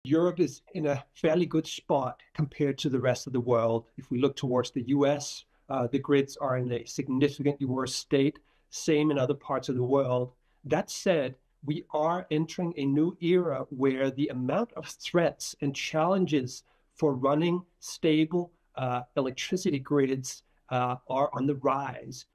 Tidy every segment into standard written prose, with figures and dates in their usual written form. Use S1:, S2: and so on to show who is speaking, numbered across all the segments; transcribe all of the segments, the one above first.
S1: Europe is in a fairly good spot compared to the rest of the world. If we look towards the US, the grids are in a significantly worse state, same in other parts of the world. That said, we are entering a new era where the amount of threats and challenges for running stable electricity grids are on the rise.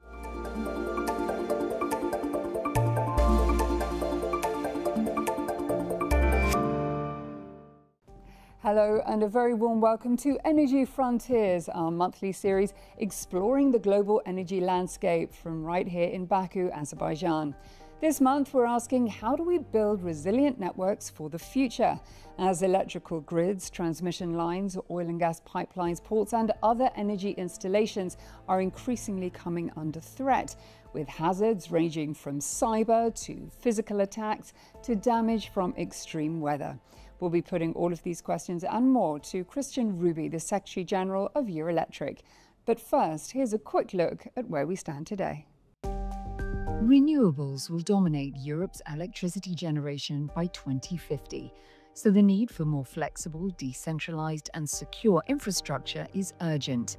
S2: Hello and a very warm welcome to Energy Frontiers, our monthly series exploring the global energy landscape from right here in Baku, Azerbaijan. This month we're asking, how do we build resilient networks for the future as electrical grids, transmission lines, oil and gas pipelines, ports and other energy installations are increasingly coming under threat, with hazards ranging from cyber to physical attacks to damage from extreme weather. We'll be putting all of these questions and more to Kristian Ruby, the Secretary General of Eurelectric. But first, here's a quick look at where we stand today.
S3: Renewables will dominate Europe's electricity generation by 2050, so the need for more flexible, decentralized and secure infrastructure is urgent.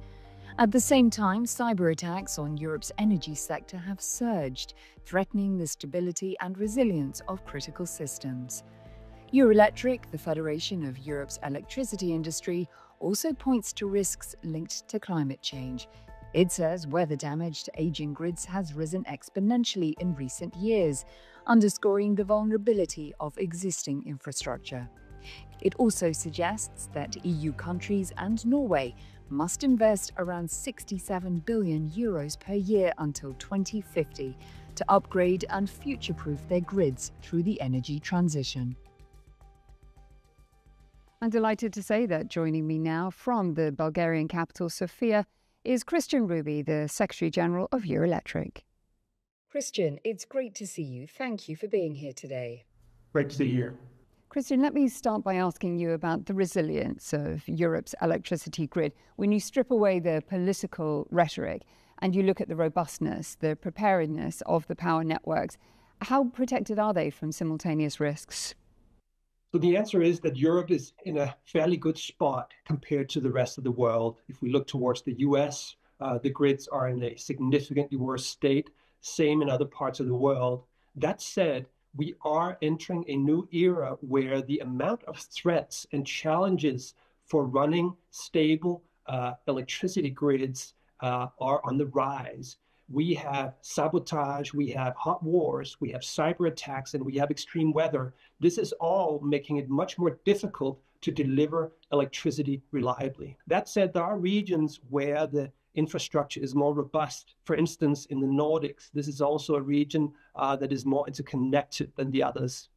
S3: At the same time, cyber attacks on Europe's energy sector have surged, threatening the stability and resilience of critical systems. Eurelectric, the Federation of Europe's electricity industry, also points to risks linked to climate change. It says weather damage to aging grids has risen exponentially in recent years, underscoring the vulnerability of existing infrastructure. It also suggests that EU countries and Norway must invest around 67 billion euros per year until 2050 to upgrade and future-proof their grids through the energy transition.
S2: I'm delighted to say that joining me now from the Bulgarian capital, Sofia, is Kristian Ruby, the Secretary General of Eurelectric.
S3: Kristian, it's great to see you. Thank you for being here today.
S1: Great to see you here.
S2: Kristian, let me start by asking you about the resilience of Europe's electricity grid. When you strip away the political rhetoric and you look at the robustness, the preparedness of the power networks, how protected are they from simultaneous risks?
S1: So the answer is that Europe is in a fairly good spot compared to the rest of the world. If we look towards the US, the grids are in a significantly worse state, same in other parts of the world. That said, we are entering a new era where the amount of threats and challenges for running stable electricity grids are on the rise. We have sabotage, we have hot wars, we have cyber attacks, and we have extreme weather. This is all making it much more difficult to deliver electricity reliably. That said, there are regions where the infrastructure is more robust. For instance, in the Nordics, this is also a region that is more interconnected than the others.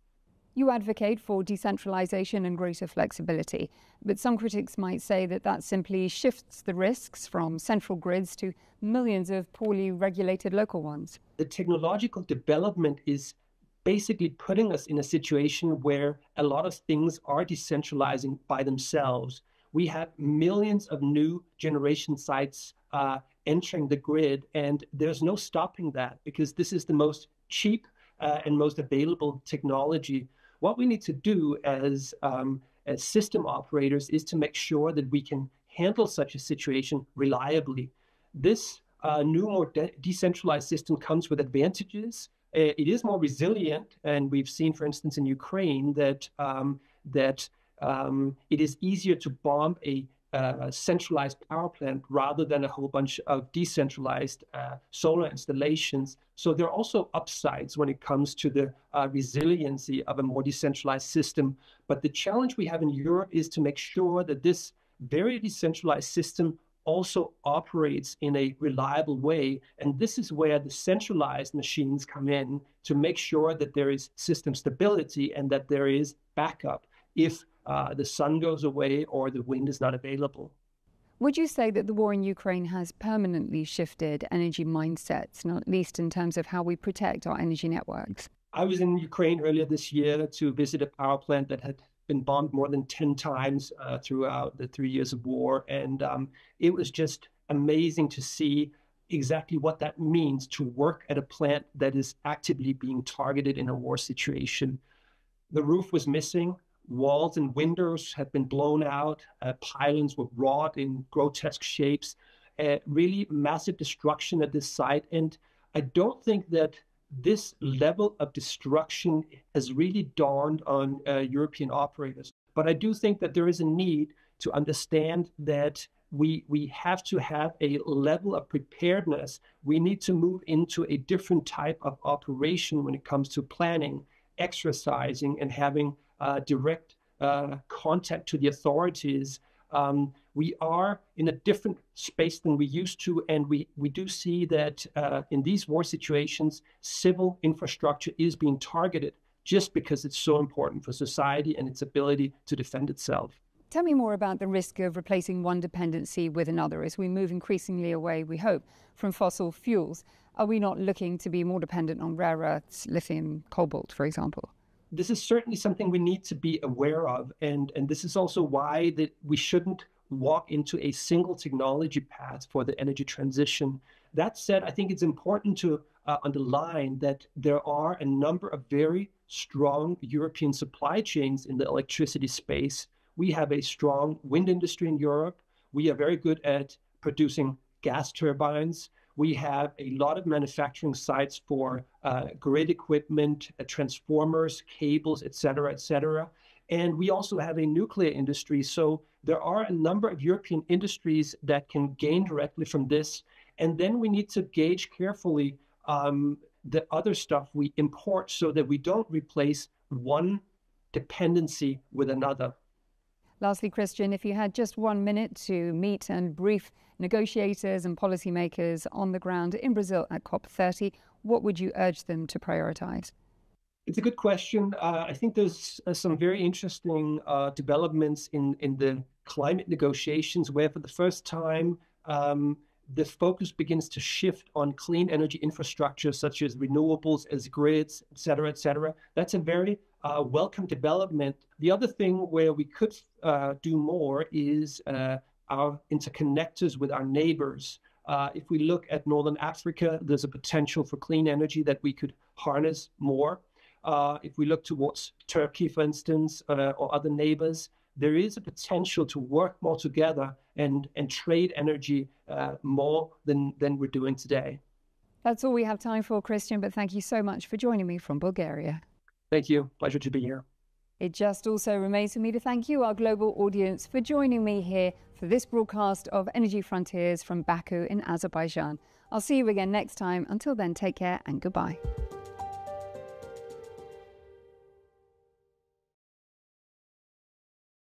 S2: You advocate for decentralization and greater flexibility, but some critics might say that that simply shifts the risks from central grids to millions of poorly regulated local ones.
S1: The technological development is basically putting us in a situation where a lot of things are decentralizing by themselves. We have millions of new generation sites entering the grid, and there's no stopping that because this is the most cheap and most available technology. What we need to do as system operators is to make sure that we can handle such a situation reliably. This new, more decentralized system comes with advantages. It is more resilient, and we've seen, for instance, in Ukraine that it is easier to bomb a centralized power plant rather than a whole bunch of decentralized solar installations. So there are also upsides when it comes to the resiliency of a more decentralized system. But the challenge we have in Europe is to make sure that this very decentralized system also operates in a reliable way. And this is where the centralized machines come in to make sure that there is system stability and that there is backup if the sun goes away or the wind is not available.
S2: Would you say that the war in Ukraine has permanently shifted energy mindsets, not least in terms of how we protect our energy networks?
S1: I was in Ukraine earlier this year to visit a power plant that had been bombed more than 10 times throughout the 3 years of war. And it was just amazing to see exactly what that means to work at a plant that is actively being targeted in a war situation. The roof was missing. walls and windows have been blown out, pylons were wrought in grotesque shapes, really massive destruction at this site. And I don't think that this level of destruction has really dawned on European operators. But I do think that there is a need to understand that we have to have a level of preparedness. We need to move into a different type of operation when it comes to planning, exercising, and having direct contact to the authorities. We are in a different space than we used to, and we do see that in these war situations, civil infrastructure is being targeted just because it's so important for society and its ability to defend itself.
S2: Tell me more about the risk of replacing one dependency with another as we move increasingly away, we hope, from fossil fuels. Are we not looking to be more dependent on rare earths, lithium, cobalt, for example?
S1: This is certainly something we need to be aware of, and this is also why that we shouldn't walk into a single technology path for the energy transition. That said, I think it's important to underline that there are a number of very strong European supply chains in the electricity space. We have a strong wind industry in Europe. We are very good at producing gas turbines. We have a lot of manufacturing sites for grid equipment, transformers, cables, et cetera, And we also have a nuclear industry. So there are a number of European industries that can gain directly from this. And then we need to gauge carefully the other stuff we import so that we don't replace one dependency with another.
S2: Lastly, Kristian, if you had just 1 minute to meet and brief negotiators and policymakers on the ground in Brazil at COP30, what would you urge them to prioritize?
S1: It's a good question. I think there's some very interesting developments in the climate negotiations where for the first time the focus begins to shift on clean energy infrastructure such as renewables, as grids, et cetera. That's a very welcome development. The other thing where we could do more is our interconnectors with our neighbors. If we look at Northern Africa, there's a potential for clean energy that we could harness more. If we look towards Turkey, for instance, or other neighbors, there is a potential to work more together and trade energy more than we're doing today.
S2: That's all we have time for, Kristian, but thank you so much for joining me from Bulgaria.
S1: Thank you. Pleasure to be here.
S2: It just also remains for me to thank you, our global audience, for joining me here for this broadcast of Energy Frontiers from Baku in Azerbaijan. I'll see you again next time. Until then, take care and goodbye.